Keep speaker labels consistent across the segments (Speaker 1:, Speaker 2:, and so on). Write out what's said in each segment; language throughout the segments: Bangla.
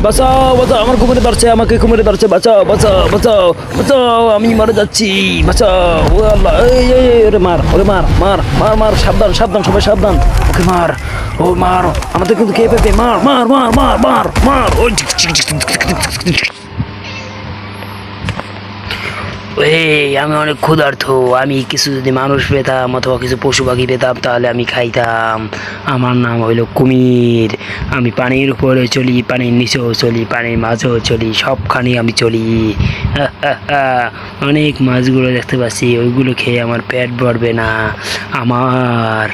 Speaker 1: বাঁচাও বাঁচাও, আমার কুমিরে ধরছে, আমাকে কুমিরে ধরছে, বাঁচাও বাঁচাও বাঁচাও বাঁচাও, আমি মারা যাচ্ছি, বাঁচাও। ও আল্লাহ, এই এই এই, ওরে মার, ওরে মার মার মার মার, সাবধান সাবধান, সবাই সাবধান, ওকে মার, ও মার, আমাদের কিন্তু খেয়ে ফেলবে, মার মার মার মার মার মার, ওই এই আমি অনেক ক্ষুধার্ত, আমি কিছু যদি মানুষ পেতাম অথবা কিছু পশু পাখি পেতাম তাহলে আমি খাইতাম। আমার নাম হইল কুমির, আমি পানির উপরে চলি, পানির নিচেও চলি, পানির মাঝেও চলি, সবখানে আমি চলি। অনেক মাছগুলো দেখতে পাচ্ছি, ওইগুলো খেয়ে আমার পেট ভরবে না, আমার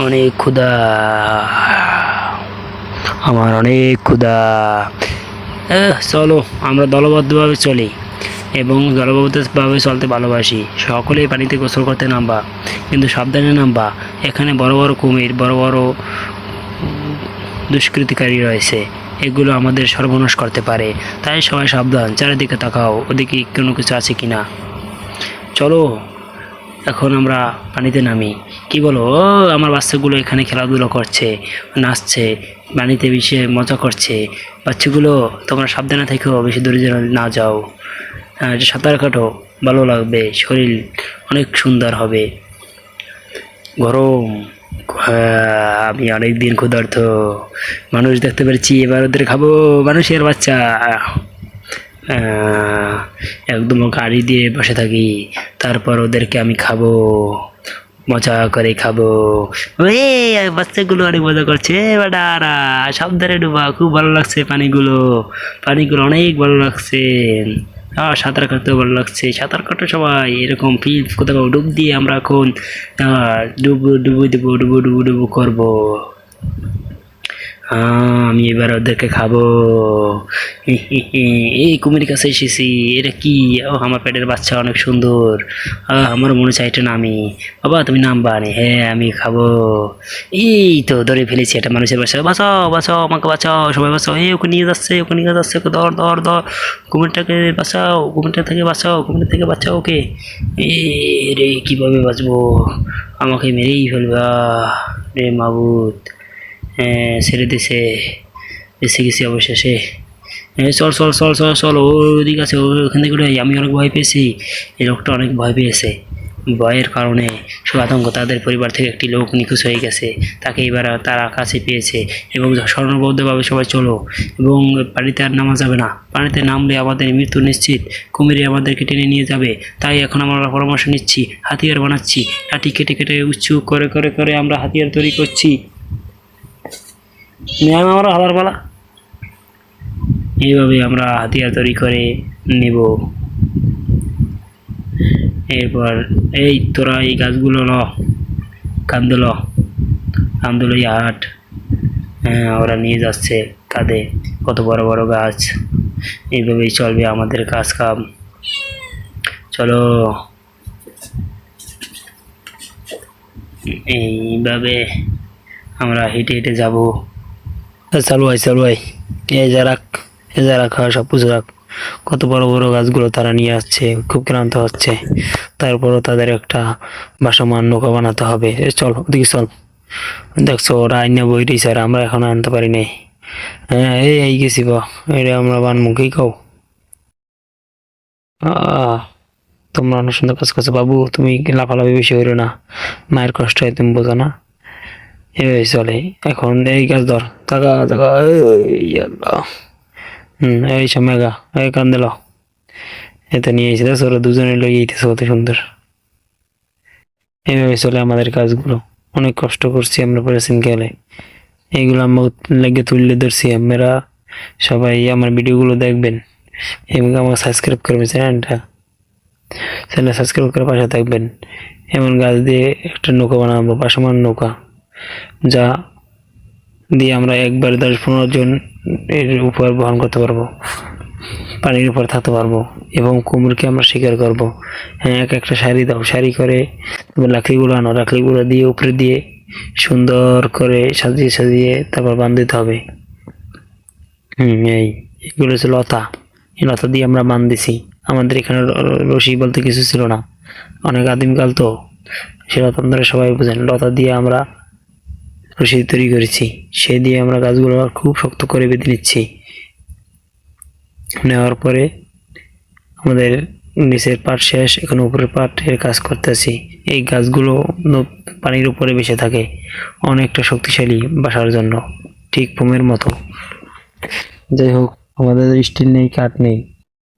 Speaker 1: অনেক ক্ষুধা, আমার অনেক ক্ষুধা। চলো আমরা দলবদ্ধভাবে চলি এবং দলবদ্ধভাবে চলতে ভালোবাসি। সকলেই পানিতে গোসল করতে নামবা, কিন্তু সাবধানে নামবা, এখানে বড় বড় কুমির, বড় বড় দুষ্কৃতিকারী রয়েছে, এগুলো আমাদের সর্বনাশ করতে পারে, তাই সবাই সাবধান, চারিদিকে তাকাও, ওদিকে কোনো কিছু আছে কিনা। চলো এখন আমরা পানিতে নামি, কি বলো? ও আমার বাচ্চাগুলো এখানে খেলাধুলো করছে, নাচছে, পানিতে বেশি মজা করছে। বাচ্চাগুলো তোমরা সাবধানে থেকো, বেশি দূরে যেন না যাও, সাঁতার কাটো, ভালো লাগবে, শরীর অনেক সুন্দর হবে। গরম, আমি অনেক দিন ক্ষুধার্ত, মানুষ দেখতে পেরেছি, এবার ওদের খাবো, মানুষের বাচ্চা। একদম গাড়ি দিয়ে বসে থাকি, তারপর ওদেরকে আমি খাবো, মজা করে খাবো। ওই বাচ্চাগুলো অনেক মজা করছে, বেটারা সাবধানে ডুবা, খুব ভালো লাগছে পানিগুলো, পানিগুলো অনেক ভালো লাগছে। সাঁতার কাটতেও ভালো লাগছে, সাঁতার কাটো সবাই, এরকম ফিল কোথাও ডুব দিয়ে আমরা এখন ডুবো ডুবো দেবো, ডুবো ডুবো ডুবো করবো। আমি এবার ওদেরকে খাবো। এই কুমির কাছে এসেছি, এটা কি? ও আমার পেটের বাচ্চা অনেক সুন্দর, আমার মনে চাই এটা নামি। বাবা তুমি নামবা নে, হ্যাঁ আমি খাবো। এই তো ধরে ফেলেছি একটা মানুষের বাচ্চা, বাঁচাও বাঁচাও, আমাকে বাঁচাও, সবাই বাঁচাও, এই ওকে নিয়ে যাচ্ছে, ওকে নিয়ে যাচ্ছে, ওকে ধর ধর ধর, কুমিরটাকে বাঁচাও, কুমিরটা থেকে বাঁচাও, কুমির থেকে বাঁচাও ওকে। এ রে কিভাবে বাঁচবো, আমাকে মেরেই ফেলবা রে মাবুদ। ছেড়ে দিছে, বেঁচে গেছি অবশেষে। চল চল চল চল চল, ওদিক আছে, ওখান থেকে উঠে আই। আমি অনেক ভয় পেয়েছি, এই লোকটা অনেক ভয় পেয়েছে, ভয়ের কারণে সব আতঙ্ক, তাদের পরিবার থেকে একটি লোক নিখোঁজ হয়ে গেছে, তাকে এবার তারা কাছে পেয়েছে এবং স্বর্ণবদ্ধভাবে সবাই চলো, এবং পানিতে আর নামা যাবে না, পানিতে নামলে আমাদের মৃত্যু নিশ্চিত, কুমিরে আমাদেরকে টেনে নিয়ে যাবে, তাই এখন আমরা পরামর্শ নিচ্ছি, হাতিয়ার বানাচ্ছি, লাঠি কেটে কেটে উঁচু করে করে করে আমরা হাতিয়ার তৈরি করছি। ম্যাম আমরা হালার পালা, এইভাবে আমরা হাতিয়ার তৈরি করে নেব। এরপর এই তোরা এই গাছগুলো ল, কান্দল কান্দল হাট, ওরা নিয়ে যাচ্ছে কাঁধে কত বড় বড় গাছ, এইভাবেই চলবে আমাদের কাজ কাম। চলো এইভাবে আমরা হেঁটে হেঁটে যাবো। চালু হয় চালু হয়, এই যা রাখ, এই যা রাখা সব কিছু রাখ, কত বড় বড় গাছগুলো তারা নিয়ে আসছে, খুব ক্লান্ত হচ্ছে, তারপরও তাদের একটা ভাসমান নৌকা বানাতে হবে। চল ওদিকে চল, দেখছো ওরা আইনা বই রয়েছে আর আমরা এখন আনতে পারি নাই। হ্যাঁ এই গেছি বা, এটা আমরা বানবো, কি কও? তোমরা অনেক সুন্দর কাজ করছো বাবু, তুমি লাফালাফি বেশি হইলো না, মায়ের কষ্ট হয় তুমি বোঝো না, এই চলে। এখন এই গাছ ধর, টাকা টাকা, এই সময় গা, এই কান দিল, এতে নিয়ে এসে দেখো ওরা দুজনে লই এইতেছে, কত সুন্দর। এইভাবে চলে আমাদের কাজগুলো, অনেক কষ্ট করছি আমরা পরেছেন গেলে, এইগুলো আমরা লেগে তুললে ধরছি। আপনারা সবাই আমার ভিডিওগুলো দেখবেন এবং আমার সাবস্ক্রাইব করবেন, চ্যানেল সাবস্ক্রাইব করে পাশে থাকবেন। এমন গাছ দিয়ে একটা নৌকা বানাবো, ভাসমান নৌকা, যা দিয়ে আমরা একবার 10-15 জন এর উপর বহন করতে পারবো, পানির উপর থাকতে পারবো এবং কুমিরকে আমরা শিকার করবো। হ্যাঁ এক একটা শাড়ি দাও, শাড়ি করে লাকড়িগুলো আনো, লাকড়িগুলো দিয়ে উপরে দিয়ে সুন্দর করে সাজিয়ে সাজিয়ে তারপর বাঁধ দিতে হবে। এগুলো হচ্ছে লতা, এই লতা দিয়ে আমরা বাঁধ দিছি। আমাদের এখানে রশি বলতে কিছু ছিল না, অনেক আদিমকাল তো, সেটা আপনারা সবাই বুঝেন। লতা দিয়ে আমরা রশি তৈরি করেছি, সে দিয়ে আমরা গাছগুলো আবার খুব শক্ত করে বেঁধে নিচ্ছি। নেওয়ার পরে আমাদের নিচের পাট শেষ, এখন উপরের পাটের কাজ করতেছি। এই গাছগুলো পানির উপরে ভেসে থাকে, অনেকটা শক্তিশালী বাসার জন্য, ঠিক ফোমের মতো। যাই হোক, আমাদের স্টিল নেই, কাঠ নেই,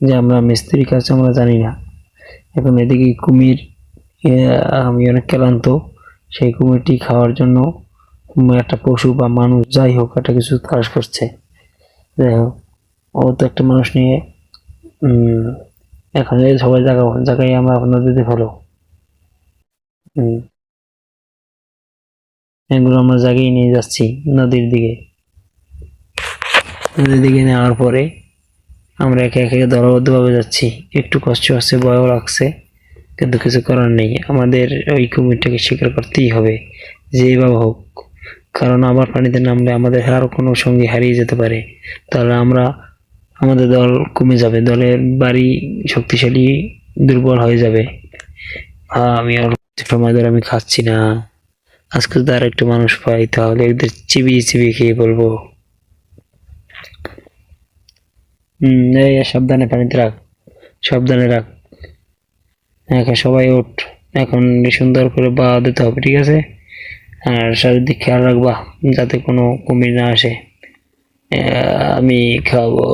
Speaker 1: যে আমরা মিস্ত্রি কাজ আমরা জানি না। এখন এদিকে কুমির, আমি অনেক ক্লান্ত, সেই কুমিরটি খাওয়ার জন্য একটা পশু বা মানুষ যাই হোক একটা কিছু তালাশ করছে। যাই হোক, ও তো একটা মানুষ নিয়ে এখন এই সবাই জায়গায় আমরা নদীতে ফেলো। এগুলো আমরা জায়গায় নিয়ে যাচ্ছি নদীর দিকে। নদীর দিকে নেওয়ার পরে আমরা একে একে দলবদ্ধভাবে যাচ্ছি। একটু কষ্ট হচ্ছে, ভয়ও লাগছে, কিন্তু কিছু করার নেই, আমাদের ওই কুমিরটাকে শিকার করতেই হবে যেভাবে হোক। কারণ আবার পানিতে নামলে আমাদের আরো কোনো সঙ্গী হারিয়ে যেতে পারে, তাহলে আমাদের দল কমে যাবে, দলের বাড়ি শক্তিশালী দুর্বল হয়ে যাবে। আমি আর সময় ধরে আমি খাচ্ছি না, আজকে যদি আর একটা মানুষ পাই তাহলে এদের চিবিয়ে চিবিয়ে খেয়ে বলবো। এই সাবধানে পানিতে রাখ, সাবধানে রাখ। এখন সবাই ওঠ, এখন সুন্দর করে বাধা দিতে হবে, ঠিক আছে? আর চারিদিক খেয়াল রাখবা যাতে কোনো কুমির না আসে। আমি খাবো,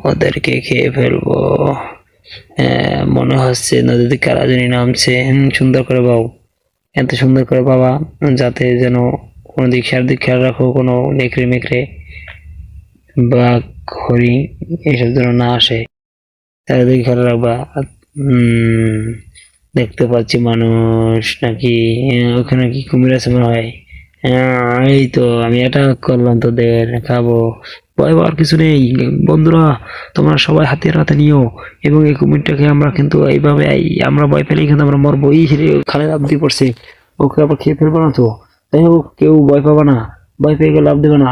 Speaker 1: ওদেরকে খেয়ে ফেলবো। মনে হচ্ছে নদীতে কারা জানি নামছে। সুন্দর করে বাও, এত সুন্দর করে বাবা, যাতে যেন কোনো দিক চারদিক খেয়াল রাখো, কোনো নেকড়ে মেকড়ে বা হরিণ এসব যেন না আসে, চারিদিকে খেয়াল রাখবা। দেখতে পাচ্ছি মানুষ নাকি? ওখানে কি কুমির আছে মনে হয়? এই তো আমি এটা করলাম, তোদের খাবো। ভয় পাওয়ার কিছু নেই বন্ধুরা, তোমরা সবাই হাতিয়ার হাতে নিও, এবং এই কুমিরটাকে আমরা কিন্তু এইভাবে আমরা ভয় পেলেই কিন্তু আমরা মরবো। এই খালে লাফ দিয়ে পড়ছে, ওকে আবার খেয়ে ফেলবো না তো? তাই হোক, কেউ ভয় পাবা না, ভয় পেয়ে গেলে লাফ দেবে না,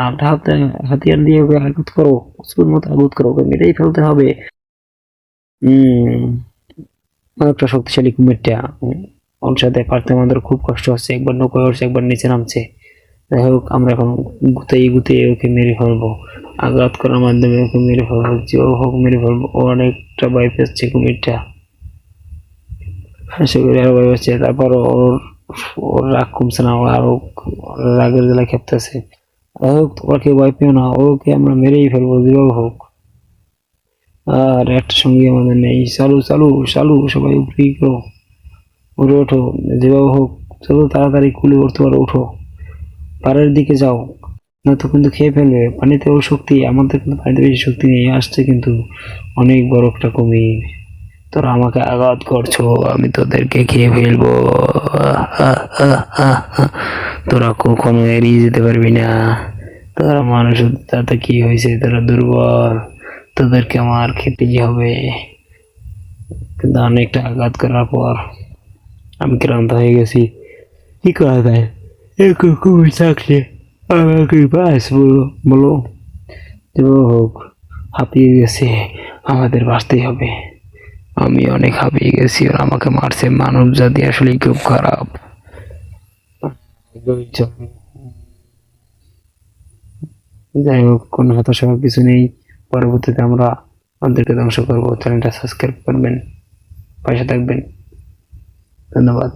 Speaker 1: হাতিয়ার দিয়ে ওকে আঘাত করো, অস্ত্রের মতো আঘাত করো, ওকে মেরেই ফেলতে হবে। অনেকটা শক্তিশালী কুমিরটা, ওর সাথে পারতে আমাদের খুব কষ্ট হচ্ছে, একবার নৌকায় উঠছে, একবার নিচে নামছে। যাই হোক, আমরা এখন গুতিয়ে ওকে মেরে ফেলবো, আঘাত করার মাধ্যমে ওকে মেরে ফেলবো, যে হোক মেরে ফেলবো। ও অনেকটা ভয় পাচ্ছে কুমিরটা, আশা করি আরো ভয় পাচ্ছে। তারপর ওর ওর রাগ কমছে না, ও আরো রাগের জ্বালা খেপতেছে। যাই হোক, তোমরা কেউ ভয় পেও না, ওকে আমরা মেরেই ফেলবো যেভাবে হোক। আর একটা সঙ্গী আমাদের নেই। চালু চালু চালু, সবাই উপরে করো, উঠে ওঠো, যেভাবে হোক চলো, তাড়াতাড়ি কুলে উঠতে পারো, ওঠো, পাড়ের দিকে যাও, না তো কিন্তু খেয়ে ফেলবে। পানিতে ওর শক্তি, আমাদের কিন্তু পানিতে বেশি শক্তি নেই, আসছে কিন্তু অনেক বড় একটা কুমির। তোরা আমাকে আঘাত করছো, আমি তোদেরকে খেয়ে ফেলবো। তোরা কখনো এড়িয়ে যেতে পারবি না, তোরা মানুষ, তাতে কি হয়েছে, তোরা দুর্বল, তোদেরকে আমার খেতেই হবে। কিন্তু অনেকটা আঘাত করার পর আমি ক্লান্ত হয়ে গেছি, কি করা যায়? কুমির থাকছে, আমাকে বাঁচবো বলো? হোক, হাঁপিয়ে গেছে, আমাদের বাঁচতেই হবে। আমি অনেক হাঁপিয়ে গেছি, ওরা আমাকে মারছে, মানব জাতি আসলে খুব খারাপ। যাই হোক, কোনো হতাশা কিছু নেই, পরবর্তীতে আমরা ওদেরকে ধ্বংস করবো। চ্যানেলটা সাবস্ক্রাইব করবেন, পাশে থাকবেন, ধন্যবাদ।